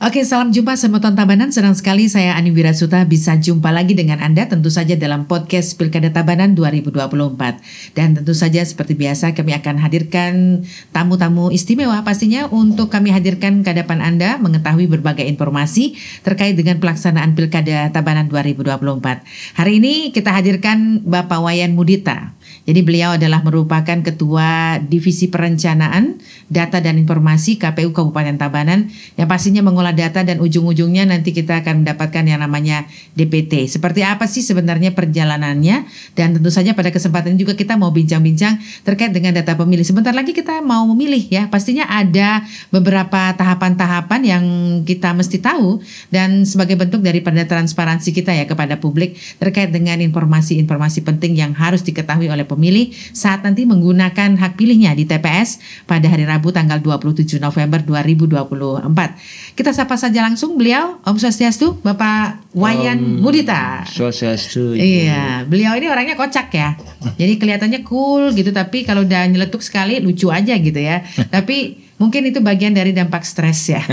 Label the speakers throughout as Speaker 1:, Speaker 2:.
Speaker 1: Oke, salam jumpa Semeton Tabanan. Senang sekali saya Ani Wirasuta bisa jumpa lagi dengan Anda tentu saja dalam podcast Pilkada Tabanan 2024. Dan tentu saja seperti biasa kami akan hadirkan tamu-tamu istimewa pastinya untuk kami hadirkan ke hadapan Anda mengetahui berbagai informasi terkait dengan pelaksanaan Pilkada Tabanan 2024. Hari ini kita hadirkan Bapak Wayan Mudita. Jadi beliau adalah merupakan Ketua Divisi Perencanaan, Data dan Informasi KPU Kabupaten Tabanan yang pastinya mengolah data dan ujung-ujungnya nanti kita akan mendapatkan yang namanya DPT. Seperti apa sih sebenarnya perjalanannya, dan tentu saja pada kesempatan ini juga kita mau bincang-bincang terkait dengan data pemilih. Sebentar lagi kita mau memilih ya, pastinya ada beberapa tahapan-tahapan yang kita mesti tahu dan sebagai bentuk daripada transparansi kita ya kepada publik terkait dengan informasi-informasi penting yang harus diketahui oleh pemilih saat nanti menggunakan hak pilihnya di TPS pada hari Rabu tanggal 27 November 2024. Kita sapa saja langsung beliau. Om Swastiastu, Bapak Wayan Mudita.
Speaker 2: Swastiastu.
Speaker 1: Iya, beliau ini orangnya kocak ya. Jadi kelihatannya cool gitu, tapi kalau udah nyeletuk sekali lucu aja gitu ya. Tapi mungkin itu bagian dari dampak stres ya.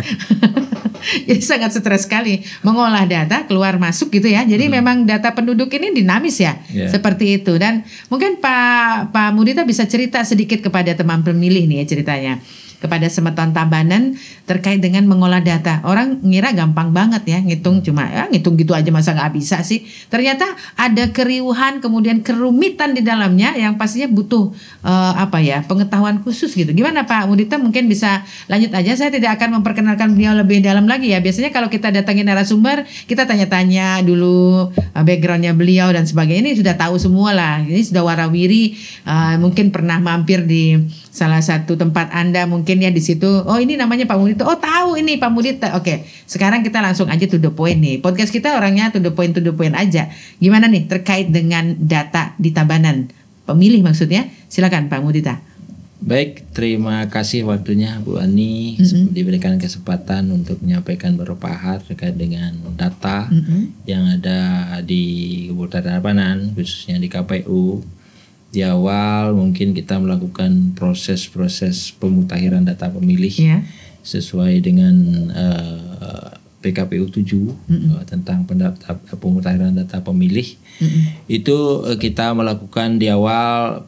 Speaker 1: Jadi sangat stres sekali mengolah data keluar masuk gitu ya. Jadi memang data penduduk ini dinamis ya, seperti itu. Dan mungkin Pak Mudita bisa cerita sedikit kepada teman pemilih nih ya ceritanya kepada Semeton Tabanan terkait dengan mengolah data. Orang ngira gampang banget ya ngitung, cuma ya ngitung gitu aja masa nggak bisa sih. Ternyata ada keriuhan kemudian kerumitan di dalamnya yang pastinya butuh pengetahuan khusus gitu. Gimana Pak Mudita, mungkin bisa lanjut aja. Saya tidak akan memperkenalkan beliau lebih dalam lagi ya. Biasanya kalau kita datangin narasumber kita tanya-tanya dulu backgroundnya beliau dan sebagainya. Ini sudah tahu semua lah. Ini sudah warawiri. Mungkin pernah mampir di salah satu tempat Anda mungkin ya di situ. Oh ini namanya Pak Mudita. Oh tahu ini Pak Mudita. Oke, sekarang kita langsung aja to the point nih. Podcast kita orangnya to the point aja. Gimana nih terkait dengan data di Tabanan? Pemilih maksudnya. Silakan Pak Mudita.
Speaker 2: Baik, terima kasih waktunya Bu Ani diberikan kesempatan untuk menyampaikan beberapa hal terkait dengan data yang ada di Kabupaten Tabanan, khususnya di KPU. Di awal mungkin kita melakukan proses pemutahiran data pemilih sesuai dengan PKPU 7 tentang pemutahiran data pemilih. Itu kita melakukan di awal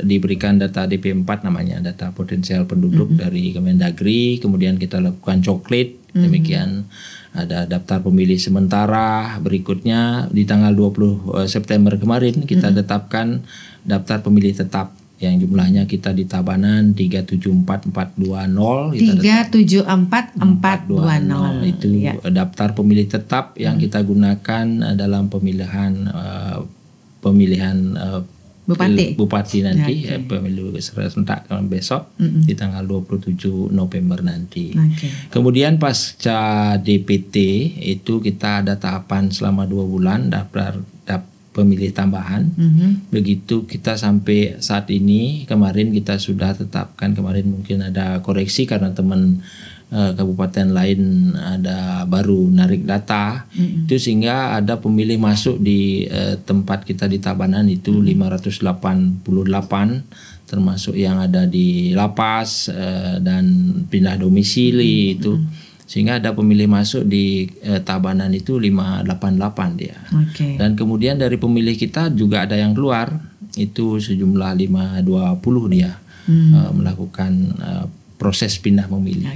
Speaker 2: diberikan data DP4 namanya, data potensial penduduk dari Kemendagri, kemudian kita lakukan coklit, demikian ada daftar pemilih sementara. Berikutnya di tanggal 20 September kemarin kita tetapkan daftar pemilih tetap yang jumlahnya kita di Tabanan 374420.
Speaker 1: 374420
Speaker 2: itu daftar pemilih tetap yang kita gunakan dalam pemilihan Bupati nanti pemilu serentak besok di tanggal 27 November nanti. Kemudian pasca DPT itu kita ada tahapan selama 2 bulan daftar pemilih tambahan. Begitu kita sampai saat ini, kemarin kita sudah tetapkan, kemarin mungkin ada koreksi karena teman kabupaten lain ada baru narik data itu, sehingga ada pemilih masuk di tempat kita di Tabanan itu 588, termasuk yang ada di lapas dan pindah domisili itu, sehingga ada pemilih masuk di Tabanan itu 588 dia. Dan kemudian dari pemilih kita juga ada yang keluar itu sejumlah 520 dia melakukan proses pindah memilih.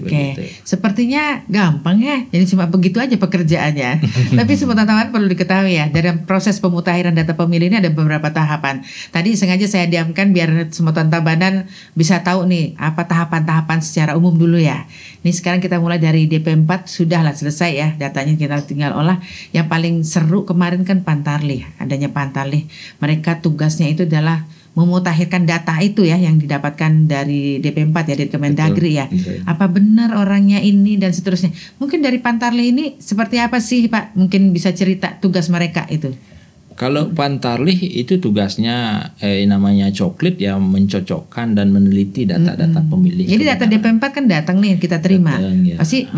Speaker 1: Sepertinya gampang ya. Jadi cuma begitu aja pekerjaannya. Tapi teman-teman perlu diketahui ya, dalam proses pemutahiran data pemilih ini ada beberapa tahapan. Tadi sengaja saya diamkan biar Semeton Tabanan bisa tahu nih apa tahapan-tahapan secara umum dulu ya. Ini sekarang kita mulai dari DP4 sudahlah selesai ya, datanya kita tinggal olah. Yang paling seru kemarin kan Pantarlih, adanya Pantarlih. Mereka tugasnya itu adalah memutakhirkan data itu ya yang didapatkan dari DP4 ya, dari Kemendagri ya. Apa benar orangnya ini dan seterusnya. Mungkin dari Pantarlih ini seperti apa sih Pak? Mungkin bisa cerita tugas mereka itu.
Speaker 2: Kalau Pantarlih itu tugasnya namanya coklit ya, mencocokkan dan meneliti data-data pemilih.
Speaker 1: Jadi data DP4 kan datang nih kita terima. Pasti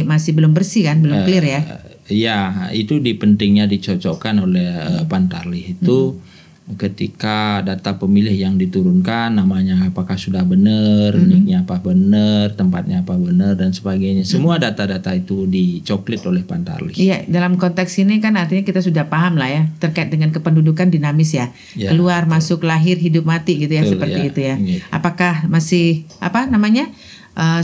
Speaker 1: masih belum bersih kan, belum clear ya.
Speaker 2: Ya, itu pentingnya dicocokkan oleh Pantarlih itu. ketika data pemilih yang diturunkan, namanya apakah sudah benar, niknya apa benar, tempatnya apa benar, dan sebagainya. Semua data-data itu dicoklit oleh Pantarlih.
Speaker 1: Iya, dalam konteks ini kan artinya kita sudah paham lah ya, terkait dengan kependudukan dinamis ya, keluar, masuk, lahir, hidup, mati gitu ya, seperti itu ya. Apakah masih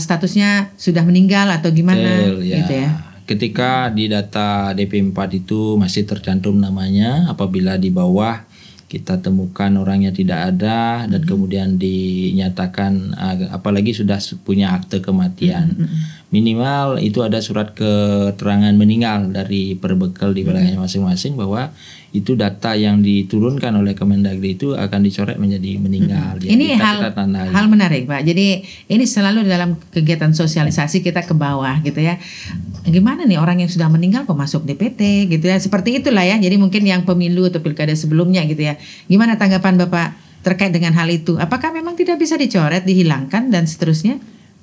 Speaker 1: statusnya sudah meninggal atau gimana gitu ya.
Speaker 2: Ketika di data DP4 itu masih tercantum namanya, apabila di bawah kita temukan orangnya tidak ada dan kemudian dinyatakan, apalagi sudah punya akte kematian, minimal itu ada surat keterangan meninggal dari perbekal di wilayahnya masing-masing, bahwa itu data yang diturunkan oleh Kemendagri itu akan dicoret menjadi meninggal.
Speaker 1: Ini hal menarik Pak. Jadi ini selalu dalam kegiatan sosialisasi kita ke bawah gitu ya. Gimana nih orang yang sudah meninggal kok masuk DPT gitu ya. Seperti itulah ya. Jadi mungkin yang pemilu atau pilkada sebelumnya gitu ya. Gimana tanggapan Bapak terkait dengan hal itu? Apakah memang tidak bisa dicoret, dihilangkan dan seterusnya?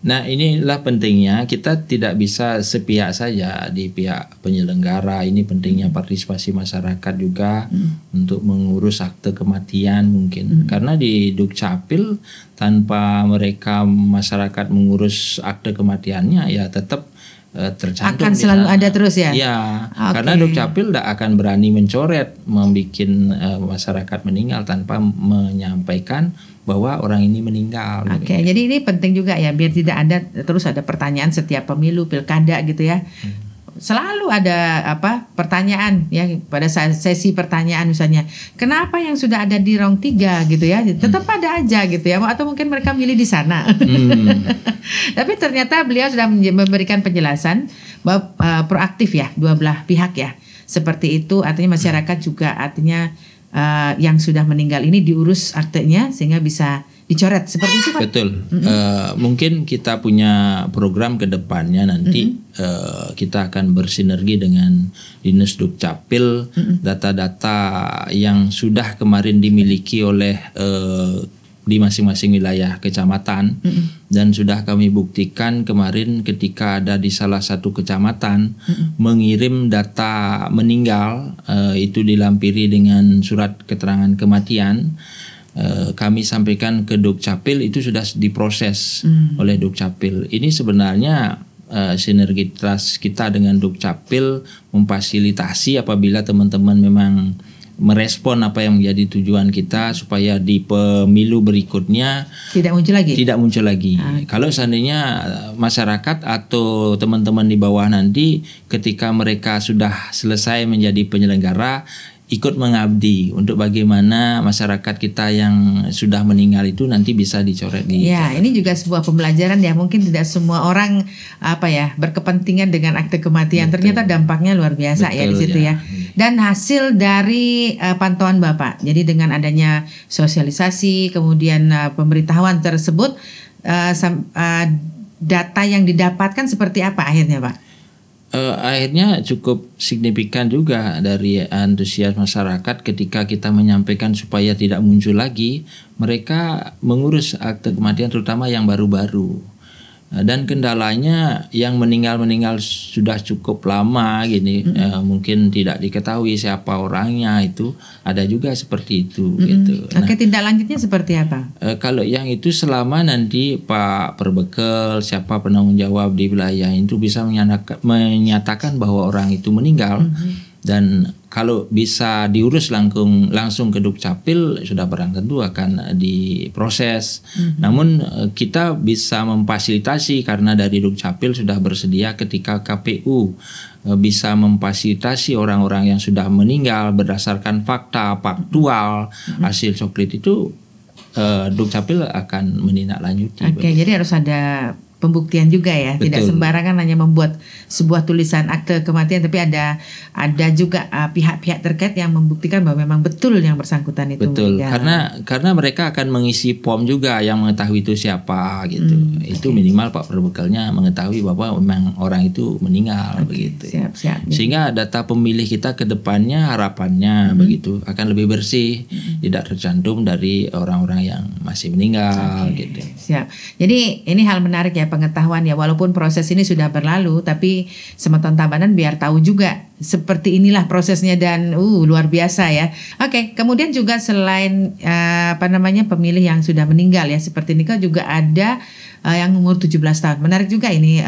Speaker 2: Nah, inilah pentingnya kita tidak bisa sepihak saja di pihak penyelenggara. Ini pentingnya partisipasi masyarakat juga untuk mengurus akte kematian mungkin. Karena di Dukcapil tanpa mereka masyarakat mengurus akte kematiannya ya tetap tercantum.
Speaker 1: Akan selalu ada terus ya?
Speaker 2: Ya, karena Dukcapil tidak akan berani mencoret, membuat masyarakat meninggal tanpa menyampaikan bahwa orang ini meninggal.
Speaker 1: Oke, jadi ini penting juga ya, biar tidak ada terus ada pertanyaan setiap pemilu pilkada gitu ya. Selalu ada pertanyaan ya, pada sesi pertanyaan misalnya, kenapa yang sudah ada di rong 3 gitu ya, tetap ada aja gitu ya, atau mungkin mereka milih di sana. Tapi ternyata beliau sudah memberikan penjelasan bahwa proaktif ya, dua belah pihak ya, seperti itu. Artinya masyarakat juga artinya yang sudah meninggal ini diurus aktenya sehingga bisa dicoret, seperti itu Pak.
Speaker 2: Betul. Mungkin kita punya program ke depannya nanti kita akan bersinergi dengan Dinas Dukcapil, data-data yang sudah kemarin dimiliki oleh di masing-masing wilayah kecamatan, dan sudah kami buktikan kemarin ketika ada di salah satu kecamatan mengirim data meninggal, itu dilampiri dengan surat keterangan kematian. Kami sampaikan ke Dukcapil, itu sudah diproses oleh Dukcapil. Ini sebenarnya sinergitas kita dengan Dukcapil memfasilitasi apabila teman-teman memang merespon apa yang menjadi tujuan kita, supaya di pemilu berikutnya
Speaker 1: tidak muncul lagi.
Speaker 2: Kalau seandainya masyarakat atau teman-teman di bawah nanti ketika mereka sudah selesai menjadi penyelenggara, ikut mengabdi untuk bagaimana masyarakat kita yang sudah meninggal itu nanti bisa dicoret di.
Speaker 1: Ya, ini juga sebuah pembelajaran ya. Mungkin tidak semua orang berkepentingan dengan akte kematian. Betul. Ternyata dampaknya luar biasa. Betul, ya di situ ya. Dan hasil dari pantauan Bapak. Jadi dengan adanya sosialisasi, kemudian pemberitahuan tersebut, data yang didapatkan seperti apa akhirnya Pak?
Speaker 2: Akhirnya cukup signifikan juga dari antusias masyarakat ketika kita menyampaikan supaya tidak muncul lagi. Mereka mengurus akte kematian terutama yang baru-baru. Dan kendalanya yang meninggal sudah cukup lama gini, mungkin tidak diketahui siapa orangnya, itu ada juga seperti itu gitu.
Speaker 1: Oke, tindak lanjutnya seperti apa?
Speaker 2: Kalau yang itu selama nanti Pak Perbekal, siapa penanggung jawab di wilayah itu bisa menyatakan bahwa orang itu meninggal, dan kalau bisa diurus langsung ke Dukcapil, sudah barang tentu akan diproses. Namun kita bisa memfasilitasi karena dari Dukcapil sudah bersedia ketika KPU bisa memfasilitasi orang-orang yang sudah meninggal berdasarkan faktual hasil coklit itu, Dukcapil akan menindaklanjuti.
Speaker 1: Oke, jadi harus ada pembuktian juga ya. Betul. Tidak sembarangan hanya membuat sebuah tulisan akte kematian, tapi ada juga pihak-pihak terkait yang membuktikan bahwa memang betul yang bersangkutan itu.
Speaker 2: Betul. Karena mereka akan mengisi form juga yang mengetahui itu siapa gitu. Itu minimal Pak Perbekalnya mengetahui bahwa memang orang itu meninggal begitu.
Speaker 1: Siap.
Speaker 2: Sehingga data pemilih kita ke depannya harapannya begitu akan lebih bersih, tidak tercantum dari orang-orang yang masih meninggal gitu.
Speaker 1: Siap. Jadi ini hal menarik ya, pengetahuan ya, walaupun proses ini sudah berlalu, tapi Semeton Tabanan biar tahu juga seperti inilah prosesnya dan luar biasa ya. Oke, kemudian juga selain pemilih yang sudah meninggal ya seperti ini kan juga ada yang umur 17 tahun. Menarik juga ini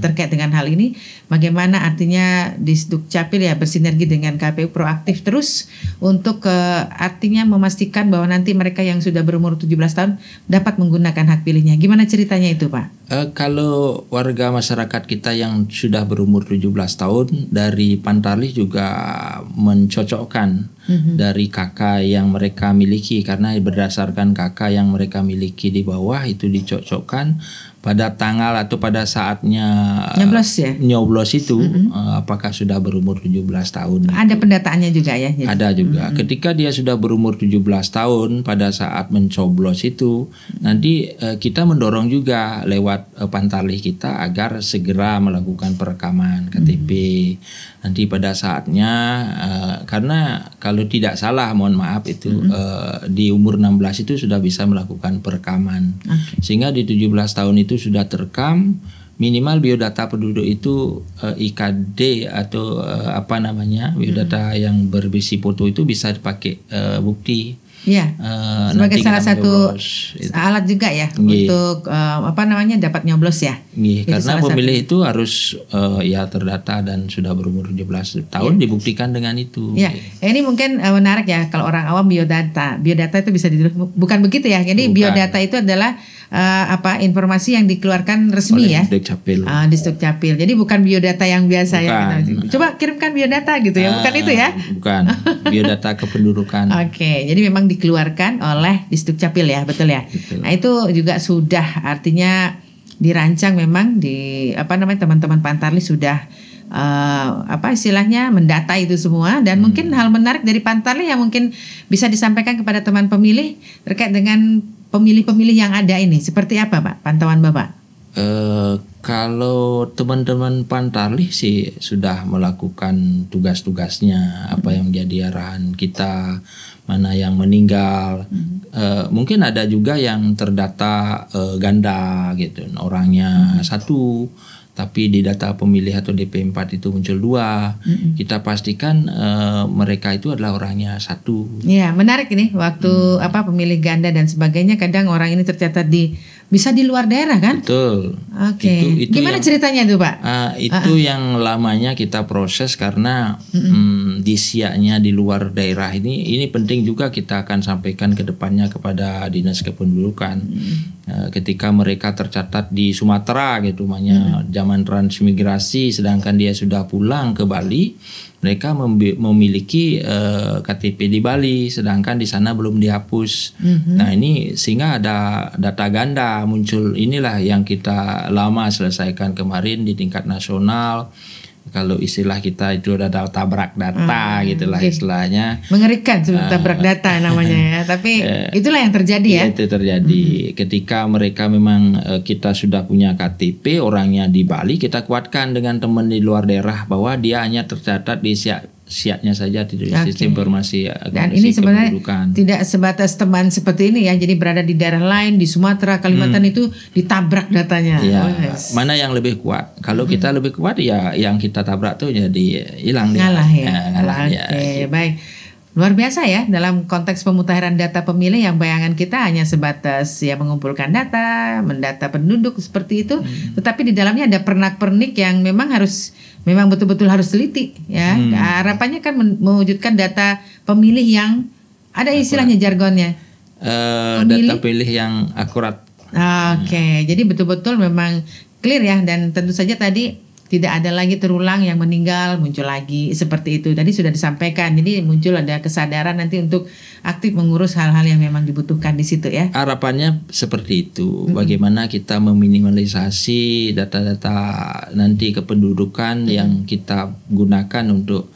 Speaker 1: terkait dengan hal ini. Bagaimana artinya Disdukcapil ya bersinergi dengan KPU proaktif terus untuk artinya memastikan bahwa nanti mereka yang sudah berumur 17 tahun dapat menggunakan hak pilihnya. Gimana ceritanya itu Pak?
Speaker 2: Kalau warga masyarakat kita yang sudah berumur 17 tahun dari Pantarlih juga mencocokkan dari KK yang mereka miliki, karena berdasarkan KK yang mereka miliki di bawah itu dicocokkan pada tanggal atau pada saatnya nyoblos itu apakah sudah berumur 17 tahun.
Speaker 1: Ada pendataannya juga ya? Jadi.
Speaker 2: Ada juga. Ketika dia sudah berumur 17 tahun pada saat mencoblos itu nanti kita mendorong juga lewat Pantarlih kita agar segera melakukan perekaman KTP. Nanti pada saatnya karena kalau tidak salah mohon maaf itu di umur 16 itu sudah bisa melakukan perekaman. Sehingga di 17 tahun itu sudah terekam minimal biodata penduduk itu IKD atau biodata yang berisi foto itu bisa dipakai bukti.
Speaker 1: Ya, sebagai salah satu alat juga ya untuk dapat nyoblos ya.
Speaker 2: Karena pemilih itu harus terdata dan sudah berumur 17 tahun dibuktikan dengan itu.
Speaker 1: Ya, ini mungkin menarik ya kalau orang awam biodata itu bisa ditulis bukan begitu ya. Jadi biodata itu adalah informasi yang dikeluarkan resmi oleh Disdukcapil. Jadi bukan biodata yang biasa ya. Coba kirimkan biodata gitu ya, bukan itu ya?
Speaker 2: Bukan, biodata kependudukan.
Speaker 1: Oke, jadi memang dikeluarkan oleh Disdukcapil ya, betul ya. Betul. Nah itu juga sudah artinya dirancang memang di teman-teman Pantarlih sudah istilahnya mendata itu semua dan mungkin hal menarik dari Pantarlih yang mungkin bisa disampaikan kepada teman pemilih terkait dengan pemilih-pemilih yang ada ini seperti apa Pak pantauan Bapak?
Speaker 2: Kalau teman-teman Pantarlih sih sudah melakukan tugas-tugasnya apa yang menjadi arahan kita, mana yang meninggal, mungkin ada juga yang terdata ganda gitu, orangnya satu tapi di data pemilih atau DP4 itu muncul 2. Kita pastikan mereka itu adalah orangnya 1.
Speaker 1: Iya, menarik ini waktu pemilih ganda dan sebagainya kadang orang ini tercatat bisa di luar daerah kan?
Speaker 2: Betul.
Speaker 1: Oke. Itu gimana ceritanya itu Pak?
Speaker 2: Itu yang lamanya kita proses karena di siaknya di luar daerah ini penting juga kita akan sampaikan ke depannya kepada Dinas Kependudukan. Ketika mereka tercatat di Sumatera gitu zaman transmigrasi sedangkan dia sudah pulang ke Bali, mereka memiliki KTP di Bali sedangkan di sana belum dihapus. Nah ini sehingga ada data ganda muncul, inilah yang kita lama selesaikan kemarin di tingkat nasional. Kalau istilah kita itu udah tabrak data gitulah istilahnya.
Speaker 1: Mengerikan tabrak data namanya ya. Tapi itulah yang terjadi ya.
Speaker 2: Itu terjadi ketika mereka memang kita sudah punya KTP orangnya di Bali, kita kuatkan dengan teman di luar daerah bahwa dia hanya tercatat di siaknya saja di sistem informasi
Speaker 1: dan ini sebenarnya tidak sebatas teman seperti ini ya, jadi berada di daerah lain di Sumatera, Kalimantan itu ditabrak datanya.
Speaker 2: Mana yang lebih kuat? Kalau kita lebih kuat ya yang kita tabrak tuh jadi hilang
Speaker 1: ngalah
Speaker 2: dia.
Speaker 1: Ngalah ya. Oke, baik. Luar biasa ya dalam konteks pemutahiran data pemilih yang bayangan kita hanya sebatas ya mengumpulkan data, mendata penduduk seperti itu, tetapi di dalamnya ada pernak-pernik yang memang betul-betul harus teliti ya. Harapannya kan mewujudkan data pemilih yang ada istilahnya jargonnya.
Speaker 2: Data pemilih yang akurat.
Speaker 1: Oke, jadi betul-betul memang clear ya dan tentu saja tadi tidak ada lagi terulang yang meninggal muncul lagi seperti itu. Tadi sudah disampaikan. Jadi muncul ada kesadaran nanti untuk aktif mengurus hal-hal yang memang dibutuhkan di situ ya.
Speaker 2: Harapannya seperti itu. Bagaimana kita meminimalisasi data-data nanti kependudukan yang kita gunakan untuk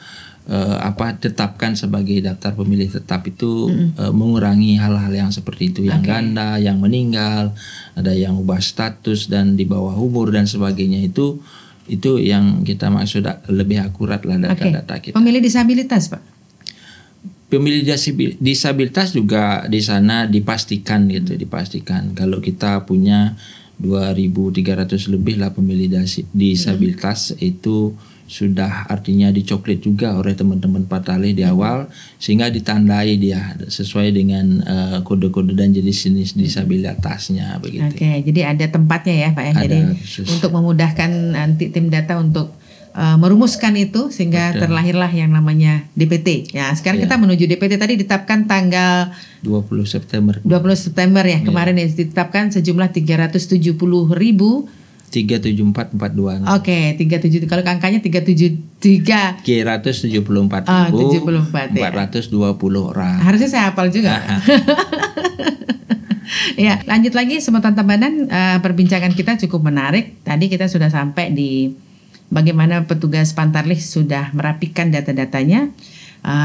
Speaker 2: tetapkan sebagai daftar pemilih tetap itu mengurangi hal-hal yang seperti itu, yang ganda, yang meninggal, ada yang ubah status dan di bawah umur dan sebagainya itu yang kita maksud lebih akurat lah data-data kita.
Speaker 1: Pemilih disabilitas Pak?
Speaker 2: Pemilih disabilitas juga di sana dipastikan dipastikan kalau kita punya 2.300 lebih lah pemilih disabilitas itu sudah artinya dicoklit juga oleh teman-teman Patale di awal, sehingga ditandai dia sesuai dengan kode-kode dan jenis-jenis disabilitasnya begitu.
Speaker 1: Oke, jadi ada tempatnya ya Pak ya. Jadi untuk memudahkan nanti tim data untuk merumuskan itu sehingga terlahirlah yang namanya DPT. Ya, sekarang kita menuju DPT. Tadi ditetapkan tanggal
Speaker 2: 20 September.
Speaker 1: 20 September ya, kemarin ya ditetapkan sejumlah 370.000
Speaker 2: 374.426.
Speaker 1: Oke, 37. Kalau angkanya 374.
Speaker 2: 374.420 orang.
Speaker 1: Harusnya saya hafal juga. Ya, lanjut lagi Semeton Tabanan, perbincangan kita cukup menarik. Tadi kita sudah sampai di bagaimana petugas Pantarlih sudah merapikan data-datanya.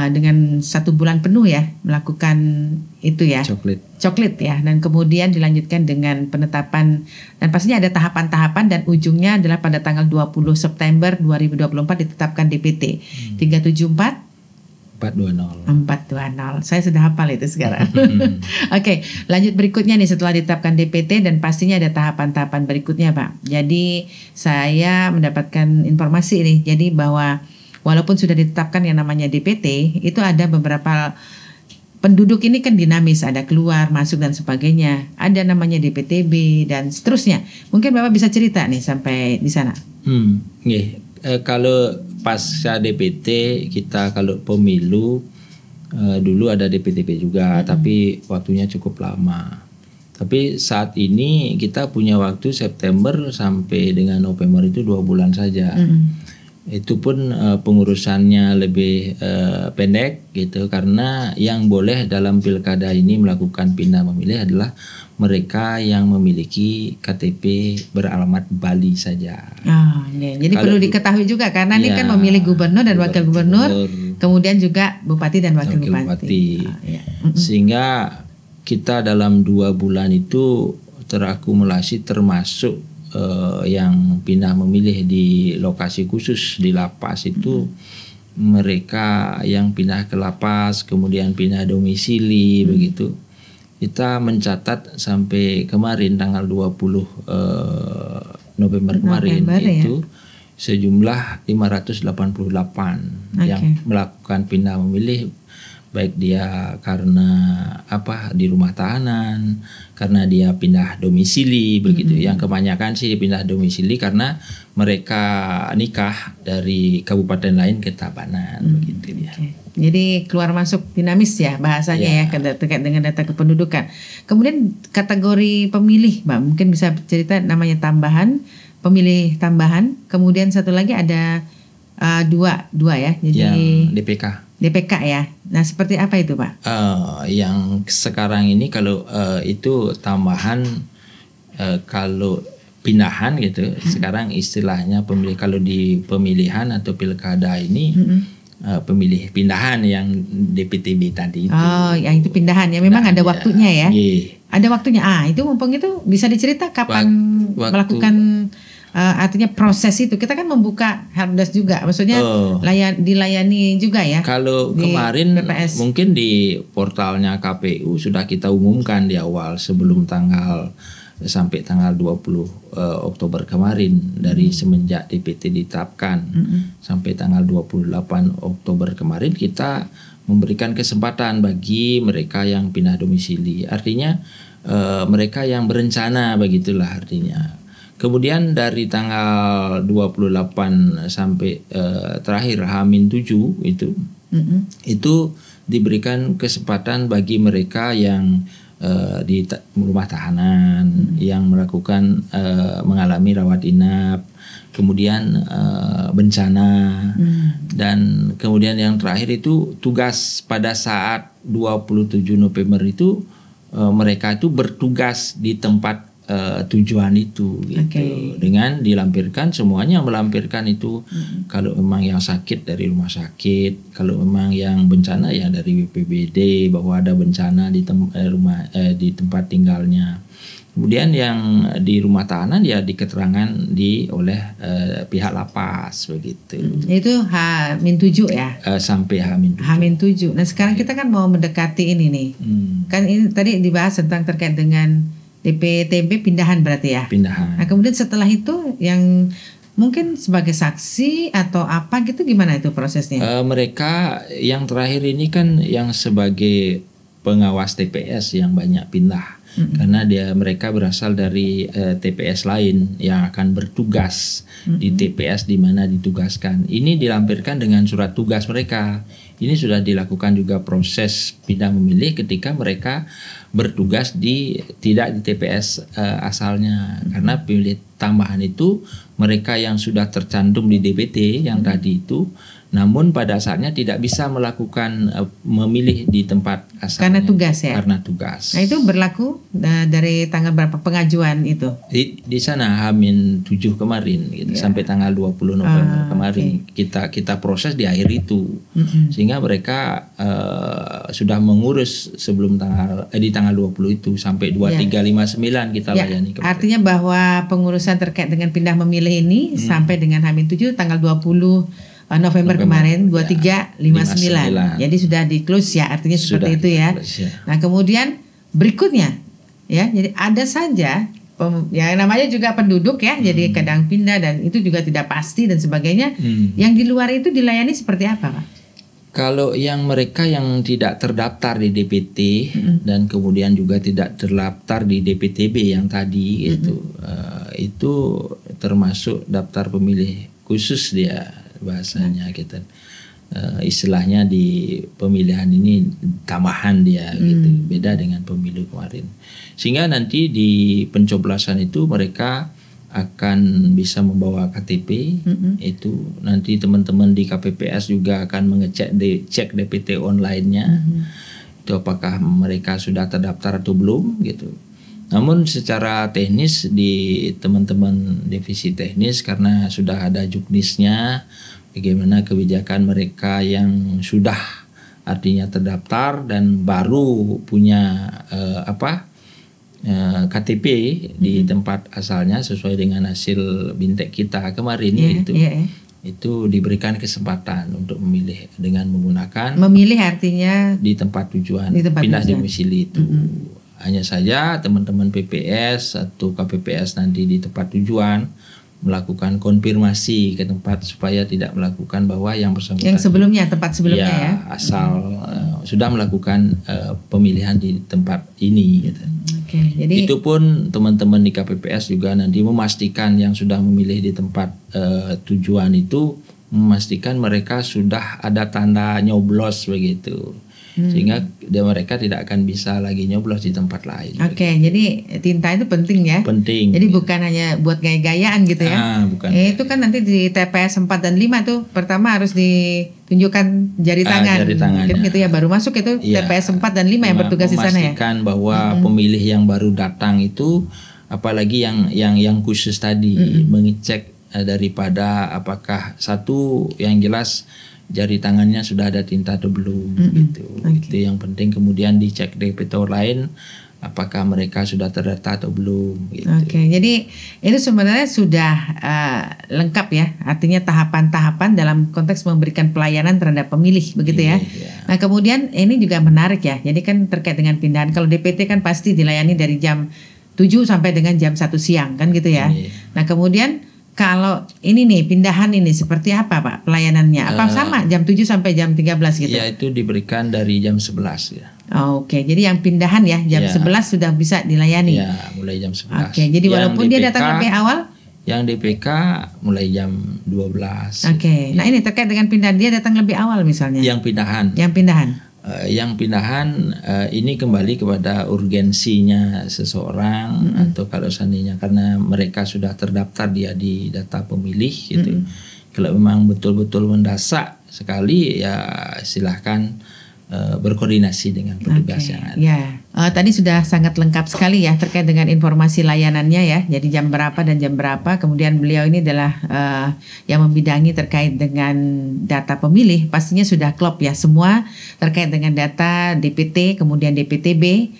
Speaker 1: Dengan 1 bulan penuh ya melakukan itu ya, coklit ya, dan kemudian dilanjutkan dengan penetapan, dan pastinya ada tahapan-tahapan, dan ujungnya adalah pada tanggal 20 September 2024 ditetapkan DPT 374.420. Saya sudah hafal itu sekarang. Oke, lanjut berikutnya nih, setelah ditetapkan DPT dan pastinya ada tahapan-tahapan berikutnya Pak. Jadi saya mendapatkan informasi nih, jadi bahwa walaupun sudah ditetapkan yang namanya DPT, itu ada beberapa penduduk ini kan dinamis, ada keluar, masuk dan sebagainya. Ada namanya DPTB dan seterusnya. Mungkin Bapak bisa cerita nih sampai di sana.
Speaker 2: Kalau pasca DPT kita kalau pemilu dulu ada DPTB juga, tapi waktunya cukup lama. Tapi saat ini kita punya waktu September sampai dengan November itu 2 bulan saja. Itu pun pengurusannya lebih pendek gitu, karena yang boleh dalam pilkada ini melakukan pindah memilih adalah mereka yang memiliki KTP beralamat Bali saja.
Speaker 1: Jadi perlu diketahui juga karena ini kan memilih gubernur dan wakil gubernur, kemudian juga bupati dan wakil bupati.
Speaker 2: Sehingga kita dalam 2 bulan itu terakumulasi, termasuk yang pindah memilih di lokasi khusus di lapas itu, mereka yang pindah ke lapas kemudian pindah domisili begitu, kita mencatat sampai kemarin tanggal 20 November kemarin itu sejumlah 588 yang melakukan pindah memilih, baik dia karena di rumah tahanan, karena dia pindah domisili begitu. Yang kebanyakan sih pindah domisili karena mereka nikah dari kabupaten lain ke Tabanan begitu ya.
Speaker 1: Jadi keluar masuk dinamis ya bahasanya ya terkait dengan data kependudukan. Kemudian kategori pemilih, Mbak, mungkin bisa cerita namanya tambahan, pemilih tambahan. Kemudian satu lagi ada dua ya. Jadi
Speaker 2: yang DPK
Speaker 1: ya. Nah, seperti apa itu Pak?
Speaker 2: Yang sekarang ini kalau itu tambahan, kalau pindahan gitu. Sekarang istilahnya pemilih, kalau di pemilihan atau pilkada ini pemilih pindahan yang DPTB tadi itu.
Speaker 1: Yang itu pindahan ya. Memang ada waktunya ya. Ada waktunya. Itu mumpung itu bisa dicerita kapan melakukan artinya proses itu. Kita kan membuka helpdesk juga, maksudnya dilayani juga ya.
Speaker 2: Kalau kemarin BPS. Mungkin di portalnya KPU sudah kita umumkan di awal sebelum sampai tanggal 20 Oktober kemarin, dari semenjak DPT ditetapkan sampai tanggal 28 Oktober kemarin kita memberikan kesempatan bagi mereka yang pindah domisili, artinya mereka yang berencana begitulah artinya. Kemudian dari tanggal 28 sampai terakhir H-7 itu diberikan kesempatan bagi mereka yang di rumah tahanan, yang melakukan mengalami rawat inap, kemudian bencana, dan kemudian yang terakhir itu tugas pada saat 27 November itu mereka itu bertugas di tempat tujuan itu gitu. Dengan dilampirkan, semuanya melampirkan itu. Kalau memang yang sakit dari rumah sakit, kalau memang yang bencana ya dari BPBD bahwa ada bencana di tempat tinggalnya. Kemudian yang di rumah tahanan ya di keterangan oleh pihak lapas begitu.
Speaker 1: Itu H-7 ya?
Speaker 2: Sampai H-7.
Speaker 1: H-7. Nah, sekarang kita kan mau mendekati ini nih. Kan ini tadi dibahas tentang terkait dengan DPTB pindahan berarti ya.
Speaker 2: Pindahan.
Speaker 1: Nah, kemudian setelah itu yang mungkin sebagai saksi atau apa gitu, gimana itu prosesnya?
Speaker 2: Mereka yang terakhir ini kan yang sebagai pengawas TPS yang banyak pindah. Karena mereka berasal dari TPS lain yang akan bertugas di TPS di mana ditugaskan. Ini dilampirkan dengan surat tugas mereka. Ini sudah dilakukan juga proses pindah memilih ketika mereka bertugas tidak di TPS asalnya. Karena pemilih tambahan itu mereka yang sudah tercantum di DPT yang tadi itu, namun pada saatnya tidak bisa melakukan memilih di tempat asalnya.
Speaker 1: Karena tugas ya?
Speaker 2: Karena tugas.
Speaker 1: Nah itu berlaku dari tanggal berapa pengajuan itu?
Speaker 2: Di sana H-7 kemarin gitu, sampai tanggal 20 November kemarin. Kita proses di akhir itu. Sehingga mereka sudah mengurus sebelum di tanggal 20 itu sampai 2359 kita layani.
Speaker 1: Artinya bahwa pengurusan terkait dengan pindah memilih ini sampai dengan H-7 tanggal 20 November kemarin 2359. Jadi sudah di close ya, artinya seperti itu ya. Nah, kemudian berikutnya ya, jadi ada saja ya namanya juga penduduk ya, jadi kadang pindah dan itu juga tidak pasti dan sebagainya. Yang di luar itu dilayani seperti apa, Pak?
Speaker 2: Kalau yang mereka yang tidak terdaftar di DPT dan kemudian juga tidak terdaftar di DPTB yang tadi itu termasuk daftar pemilih khusus dia bahasanya gitu. Istilahnya di pemilihan ini tambahan dia gitu, beda dengan pemilu kemarin. Sehingga nanti di pencoblosan itu mereka akan bisa membawa KTP. Itu nanti teman-teman di KPPS juga akan cek DPT online-nya. Itu apakah mereka sudah terdaftar atau belum gitu. Namun secara teknis di teman-teman divisi teknis karena sudah ada juknisnya bagaimana kebijakan mereka yang sudah artinya terdaftar dan baru punya KTP di tempat asalnya sesuai dengan hasil bintek kita kemarin itu diberikan kesempatan untuk memilih dengan menggunakan
Speaker 1: artinya
Speaker 2: di tempat tujuan pindah domisili itu. Hanya saja teman-teman PPS atau KPPS nanti di tempat tujuan melakukan konfirmasi ke tempat supaya tidak melakukan bahwa yang bersangkutan
Speaker 1: tempat sebelumnya ya
Speaker 2: asal sudah melakukan pemilihan di tempat ini gitu. Jadi itu pun teman-teman di KPPS juga nanti memastikan yang sudah memilih di tempat tujuan itu memastikan mereka sudah ada tanda nyoblos begitu. Sehingga mereka tidak akan bisa lagi nyoblos di tempat lain.
Speaker 1: Jadi tinta itu penting ya.
Speaker 2: Penting.
Speaker 1: Jadi bukan hanya buat gaya-gayaan gitu ya.
Speaker 2: Bukan.
Speaker 1: Itu kan nanti di TPS 4 dan 5 tuh pertama harus ditunjukkan jari tangan. Mungkin gitu ya, baru masuk itu TPS 4 dan 5 yang bertugas di sana ya.
Speaker 2: Memastikan bahwa pemilih yang baru datang itu apalagi yang khusus tadi mengecek daripada apakah satu yang jelas jari tangannya sudah ada tinta atau belum gitu. Itu yang penting. Kemudian dicek DPT lain apakah mereka sudah terdata atau belum gitu.
Speaker 1: Jadi itu sebenarnya sudah lengkap ya. Artinya tahapan-tahapan dalam konteks memberikan pelayanan terhadap pemilih begitu ya. Nah, kemudian ini juga menarik ya. Jadi kan terkait dengan pindahan. Kalau DPT kan pasti dilayani dari jam 7 sampai dengan jam 1 siang kan gitu ya. Nah, kemudian kalau ini nih pindahan ini seperti apa Pak pelayanannya? Apa sama jam 7 sampai jam 13 gitu?
Speaker 2: Ya itu diberikan dari jam 11 ya.
Speaker 1: Jadi yang pindahan ya jam 11 sudah bisa dilayani.
Speaker 2: Ya, mulai jam 11.
Speaker 1: Jadi walaupun dia datang lebih awal?
Speaker 2: Yang DPK mulai jam 12.
Speaker 1: Nah ini terkait dengan pindahan, dia datang lebih awal misalnya.
Speaker 2: Yang pindahan. Yang pindahan ini kembali kepada urgensinya seseorang atau kalau seandainya karena mereka sudah terdaftar dia di data pemilih gitu. Kalau memang betul-betul mendesak sekali ya silahkan berkoordinasi dengan petugas yang ada.
Speaker 1: Tadi sudah sangat lengkap sekali ya terkait dengan informasi layanannya ya. Jadi jam berapa dan jam berapa. Kemudian beliau ini adalah yang membidangi terkait dengan data pemilih. Pastinya sudah klop ya semua terkait dengan data DPT, kemudian DPTB,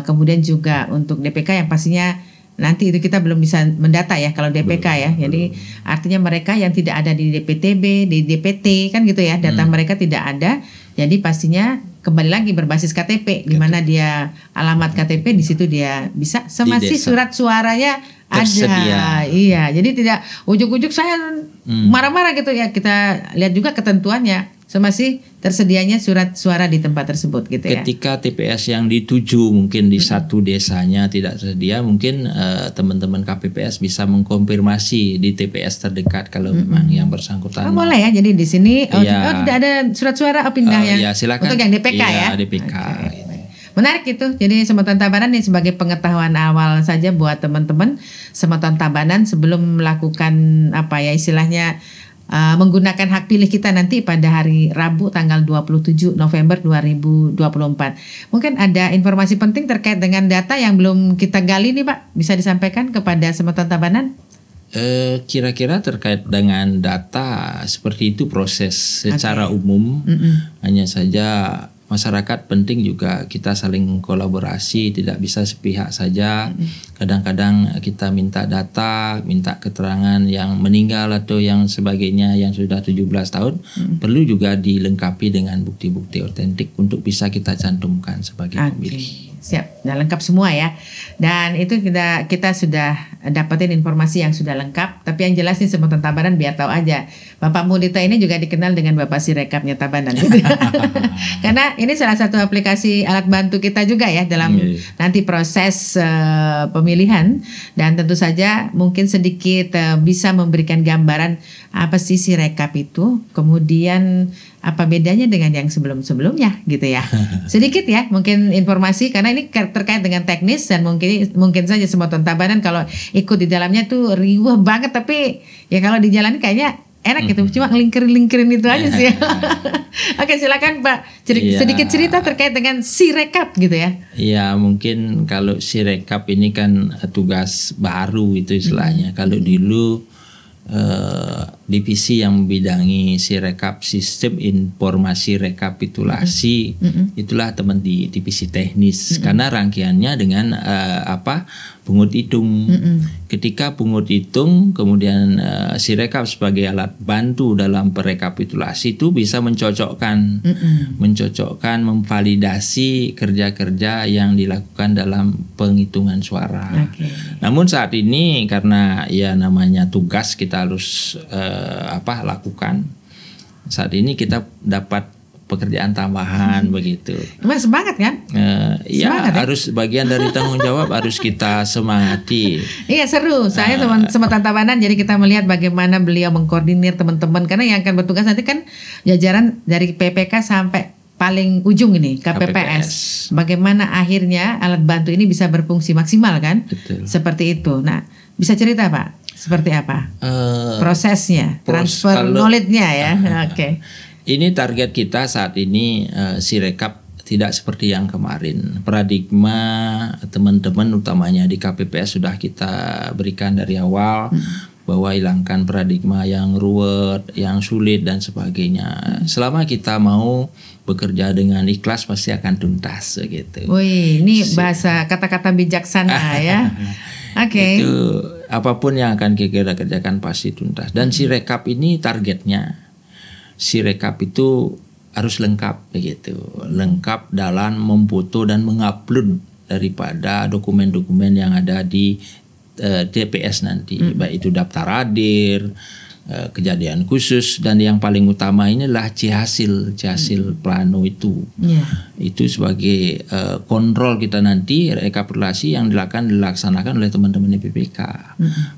Speaker 1: kemudian juga untuk DPK yang pastinya nanti itu kita belum bisa mendata ya kalau DPK ya. Jadi artinya mereka yang tidak ada di DPTB, di DPT kan gitu ya, data mereka tidak ada. Jadi pastinya kembali lagi berbasis KTP di mana dia alamat KTP di situ dia bisa. Masih surat suaranya
Speaker 2: tersedia.
Speaker 1: Iya, jadi tidak ujuk-ujuk saya marah-marah gitu ya. Kita lihat juga ketentuannya, masih tersedianya surat suara di tempat tersebut gitu ya.
Speaker 2: Ketika TPS yang dituju mungkin di satu desanya tidak tersedia, mungkin teman-teman KPPS bisa mengkonfirmasi di TPS terdekat kalau memang yang bersangkutan.
Speaker 1: Boleh ya, jadi di sini tidak ada surat suara pindah ya.
Speaker 2: Silakan.
Speaker 1: Untuk yang DPK ya.
Speaker 2: DPK.
Speaker 1: Okay. Menarik itu. Jadi Semeton Tabanan ini sebagai pengetahuan awal saja buat teman-teman Semeton Tabanan sebelum melakukan istilahnya menggunakan hak pilih kita nanti pada hari Rabu tanggal 27 November 2024. Mungkin ada informasi penting terkait dengan data yang belum kita gali nih Pak, bisa disampaikan kepada Semeton Tabanan?
Speaker 2: Kira-kira terkait dengan data seperti itu proses secara umum. Hanya saja masyarakat penting juga kita saling kolaborasi, tidak bisa sepihak saja. Kadang-kadang kita minta data, minta keterangan yang meninggal atau yang sebagainya yang sudah 17 tahun, perlu juga dilengkapi dengan bukti-bukti otentik untuk bisa kita cantumkan sebagai pemilih.
Speaker 1: Siap, sudah lengkap semua ya. Dan itu kita sudah dapetin informasi yang sudah lengkap. Tapi yang jelas nih Semeton Tabanan biar tahu aja, Bapak Mudita ini juga dikenal dengan Bapak Sirekapnya Tabanan gitu. Karena ini salah satu aplikasi alat bantu kita juga ya dalam nanti proses pemilihan. Dan tentu saja mungkin sedikit bisa memberikan gambaran apa sih Sirekap itu, kemudian apa bedanya dengan yang sebelum-sebelumnya gitu ya. Sedikit ya mungkin informasi karena ini terkait dengan teknis dan mungkin saja Semeton Tabanan kalau ikut di dalamnya tuh riuh banget, tapi ya kalau di jalan kayaknya enak gitu, cuma ngelingkirin itu aja sih. Oke, silakan Pak, sedikit cerita terkait dengan Sirekap gitu ya.
Speaker 2: Iya, mungkin kalau Sirekap ini kan tugas baru itu istilahnya. Kalau dulu divisi yang membidangi Sirekap, sistem informasi rekapitulasi, itulah teman di divisi teknis, karena rangkaiannya dengan pungut hitung. Ketika pungut hitung kemudian Sirekap sebagai alat bantu dalam perekapitulasi itu bisa mencocokkan memvalidasi kerja-kerja yang dilakukan dalam penghitungan suara. Namun saat ini karena ya namanya tugas kita harus lakukan. Saat ini kita dapat pekerjaan tambahan begitu.
Speaker 1: Emang semangat kan?
Speaker 2: Semangat, harus bagian dari tanggung jawab harus kita semangati.
Speaker 1: Iya seru. Saya Semeton Tabanan jadi kita melihat bagaimana beliau mengkoordinir teman-teman karena yang akan bertugas nanti kan jajaran dari PPK sampai paling ujung ini KPPS. Bagaimana akhirnya alat bantu ini bisa berfungsi maksimal kan?
Speaker 2: Betul.
Speaker 1: Seperti itu. Nah, bisa cerita Pak? Seperti apa prosesnya, transfer knowledge-nya ya? Oke.
Speaker 2: Ini target kita saat ini Sirekap tidak seperti yang kemarin. Paradigma teman-teman utamanya di KPPS sudah kita berikan dari awal bahwa hilangkan paradigma yang ruwet, yang sulit dan sebagainya. Selama kita mau bekerja dengan ikhlas pasti akan tuntas gitu.
Speaker 1: Wih, ini bahasa kata-kata bijaksana ya. Oke.
Speaker 2: Itu apapun yang akan kita kerjakan pasti tuntas. Dan Sirekap ini targetnya, Sirekap itu harus lengkap begitu, lengkap dalam memfoto dan mengupload daripada dokumen-dokumen yang ada di TPS nanti, baik itu daftar hadir, kejadian khusus, dan yang paling utama inilah hasil plano itu. Itu sebagai kontrol kita nanti rekapitulasi yang dilaksanakan oleh teman-teman PPK.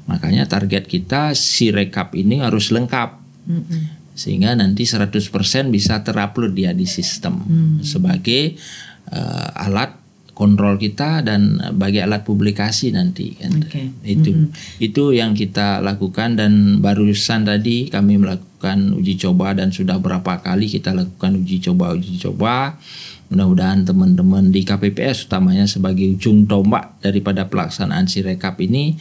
Speaker 2: Makanya target kita Sirekap ini harus lengkap. Sehingga nanti 100% bisa terupload dia di sistem sebagai alat kontrol kita dan bagi alat publikasi nanti kan. Itu yang kita lakukan, dan barusan tadi kami melakukan uji coba dan sudah berapa kali kita lakukan uji coba. Mudah-mudahan teman-teman di KPPS utamanya sebagai ujung tombak daripada pelaksanaan Sirekap ini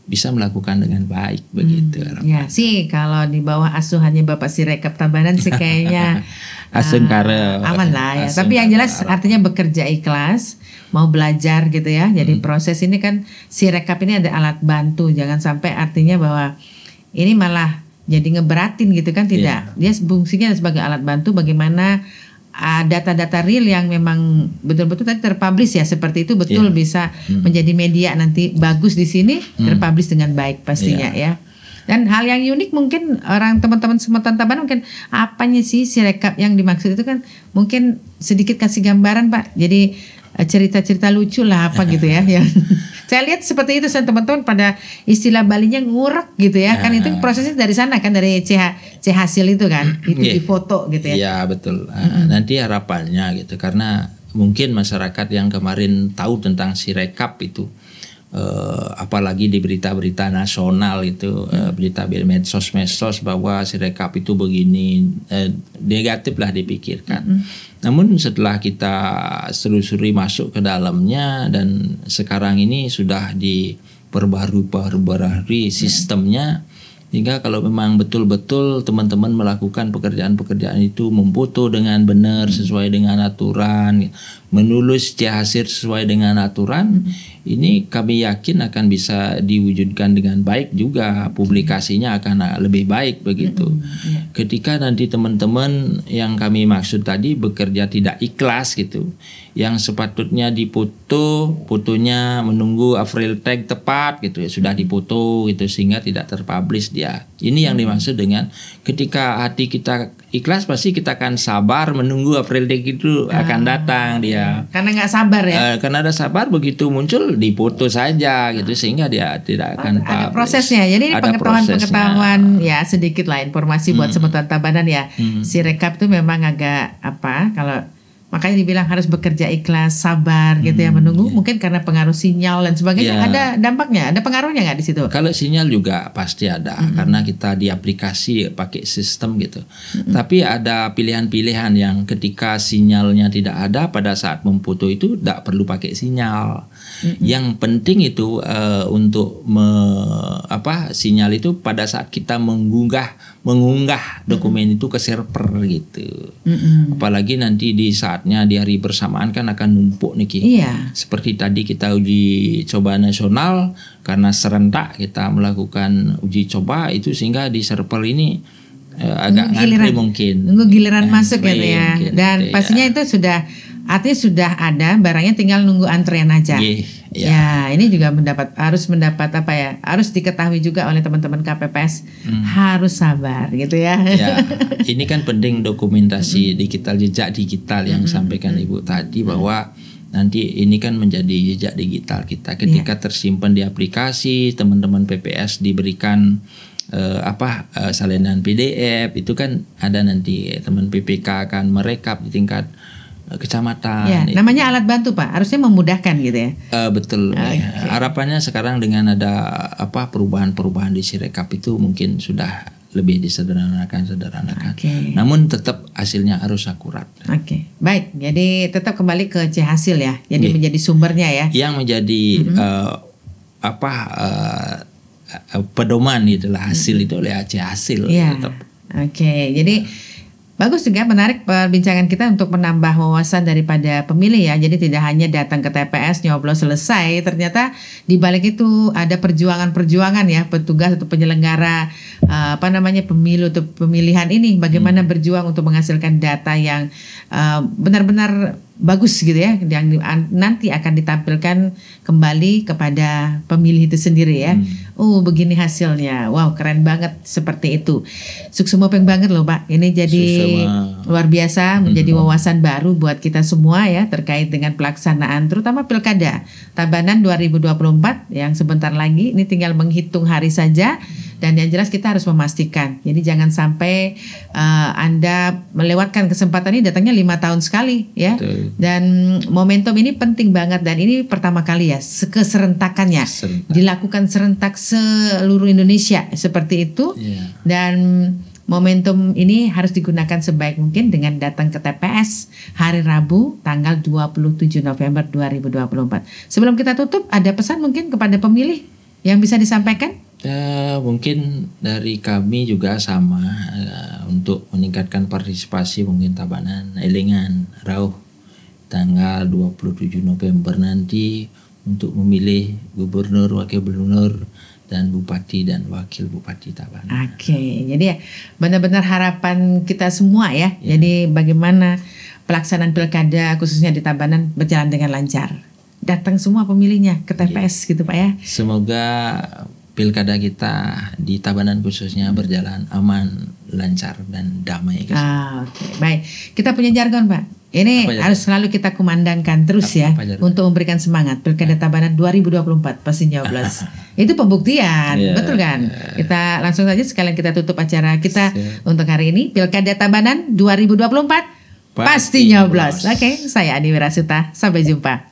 Speaker 2: bisa melakukan dengan baik begitu.
Speaker 1: Ya sih, kalau di bawah asuhannya Bapak Sirekap Tabanan sih kayaknya aman lah ya. Tapi yang jelas artinya bekerja ikhlas, mau belajar gitu ya. Jadi proses ini kan Sirekap ini ada alat bantu, jangan sampai artinya bahwa ini malah jadi ngeberatin gitu kan, tidak. Dia fungsinya sebagai alat bantu bagaimana data-data real yang memang betul-betul tadi terpublish ya, seperti itu betul bisa menjadi media nanti bagus di sini, terpublish dengan baik pastinya ya. Dan hal yang unik mungkin orang teman-teman semua Tabanan mungkin apanya sih Sirekap yang dimaksud itu kan, mungkin sedikit kasih gambaran Pak. Jadi cerita-cerita lucu lah apa gitu ya. Yang saya lihat seperti itu teman-teman, pada istilah Balinya ngurek gitu ya. Kan itu prosesnya dari sana kan, dari C hasil itu kan, itu di foto gitu ya.
Speaker 2: Iya betul. Nanti harapannya gitu, karena mungkin masyarakat yang kemarin tahu tentang Sirekap itu, apalagi di berita-berita nasional itu, berita medsos bahwa Sirekap itu begini, negatif lah dipikirkan. Namun setelah kita selusuri masuk ke dalamnya, dan sekarang ini sudah diperbarui sistemnya, sehingga kalau memang betul-betul teman-teman melakukan pekerjaan-pekerjaan itu memfoto dengan benar sesuai dengan aturan, menulis C hasil sesuai dengan aturan, ini kami yakin akan bisa diwujudkan dengan baik juga, publikasinya akan lebih baik begitu. Ketika nanti teman-teman yang kami maksud tadi bekerja tidak ikhlas gitu, yang sepatutnya fotonya menunggu April tag tepat gitu ya, sudah dipoto gitu sehingga tidak terpublish dia. Ini yang dimaksud dengan ketika hati kita ikhlas, pasti kita akan sabar menunggu April tag itu akan datang dia.
Speaker 1: Karena nggak sabar ya.
Speaker 2: Karena ada sabar, begitu muncul dipoto saja gitu sehingga dia tidak akan publish.
Speaker 1: Ada prosesnya. Jadi ini pengetahuan ya, sedikit lah informasi buat semeton Tabanan ya. Sirekap itu memang agak kalau makanya dibilang harus bekerja ikhlas, sabar gitu ya, menunggu. Mungkin karena pengaruh sinyal dan sebagainya. Ada dampaknya, ada pengaruhnya nggak di situ?
Speaker 2: Kalau sinyal juga pasti ada, karena kita di aplikasi pakai sistem gitu. Tapi ada pilihan-pilihan yang ketika sinyalnya tidak ada, pada saat memfoto itu tidak perlu pakai sinyal. Yang penting itu untuk sinyal itu pada saat kita mengunggah dokumen itu ke server gitu. Apalagi nanti di saatnya di hari bersamaan kan akan numpuk nih Ki. Seperti tadi kita uji coba nasional, karena serentak kita melakukan uji coba itu, sehingga di server ini agak ngantri mungkin.
Speaker 1: Nunggu giliran masuk gitu ya. Dan pastinya itu artinya sudah ada barangnya, tinggal nunggu antrean aja. Ya, ini juga harus mendapat harus diketahui juga oleh teman-teman KPPS, harus sabar gitu ya.
Speaker 2: Ini kan penting dokumentasi jejak digital yang sampaikan Ibu tadi, bahwa nanti ini kan menjadi jejak digital kita ketika tersimpan di aplikasi, teman-teman PPS diberikan salinan PDF, itu kan ada nanti teman PPK akan merekap di tingkat kecamatan.
Speaker 1: Namanya alat bantu Pak, harusnya memudahkan gitu ya.
Speaker 2: Betul. Harapannya sekarang dengan ada perubahan-perubahan di Sirekap itu mungkin sudah lebih disederhanakan. Namun tetap hasilnya harus akurat.
Speaker 1: Baik. Jadi tetap kembali ke C hasil ya. Jadi menjadi sumbernya ya.
Speaker 2: Yang menjadi pedoman itulah hasil itu oleh C hasil. Tetap.
Speaker 1: Jadi bagus juga, menarik perbincangan kita untuk menambah wawasan daripada pemilih ya. Jadi tidak hanya datang ke TPS nyoblos selesai, ternyata di balik itu ada perjuangan-perjuangan ya, petugas atau penyelenggara pemilu atau pemilihan ini bagaimana berjuang untuk menghasilkan data yang benar-benar bagus gitu ya, yang nanti akan ditampilkan kembali kepada pemilih itu sendiri ya. Begini hasilnya, wow keren banget seperti itu. Suksumopeng banget loh Pak, ini jadi luar biasa, menjadi wawasan baru buat kita semua ya, terkait dengan pelaksanaan terutama Pilkada Tabanan 2024 yang sebentar lagi, ini tinggal menghitung hari saja. Dan yang jelas kita harus memastikan, jadi jangan sampai Anda melewatkan kesempatan ini, datangnya 5 tahun sekali ya. Dan momentum ini penting banget, dan ini pertama kali ya keserentakannya dilakukan serentak seluruh Indonesia seperti itu. Dan momentum ini harus digunakan sebaik mungkin dengan datang ke TPS hari Rabu tanggal 27 November 2024. Sebelum kita tutup, ada pesan mungkin kepada pemilih yang bisa disampaikan?
Speaker 2: Mungkin dari kami juga sama, untuk meningkatkan partisipasi mungkin Tabanan elingan rauh tanggal 27 November nanti untuk memilih gubernur, wakil gubernur, dan bupati dan wakil bupati Tabanan.
Speaker 1: Jadi ya benar-benar harapan kita semua ya. Jadi bagaimana pelaksanaan pilkada khususnya di Tabanan berjalan dengan lancar. Datang semua pemilihnya ke TPS gitu Pak ya.
Speaker 2: Semoga pilkada kita di Tabanan khususnya berjalan aman, lancar dan damai.
Speaker 1: Oke. Baik. Kita punya jargon Pak. Ini harus selalu kita kumandangkan terus untuk memberikan semangat Pilkada Tabanan 2024 pasti nyoblos. Itu pembuktian, betul kan? Kita langsung saja sekalian kita tutup acara kita untuk hari ini. Pilkada Tabanan 2024 pasti nyoblos. Oke, saya Adi Wirasuta. Sampai jumpa.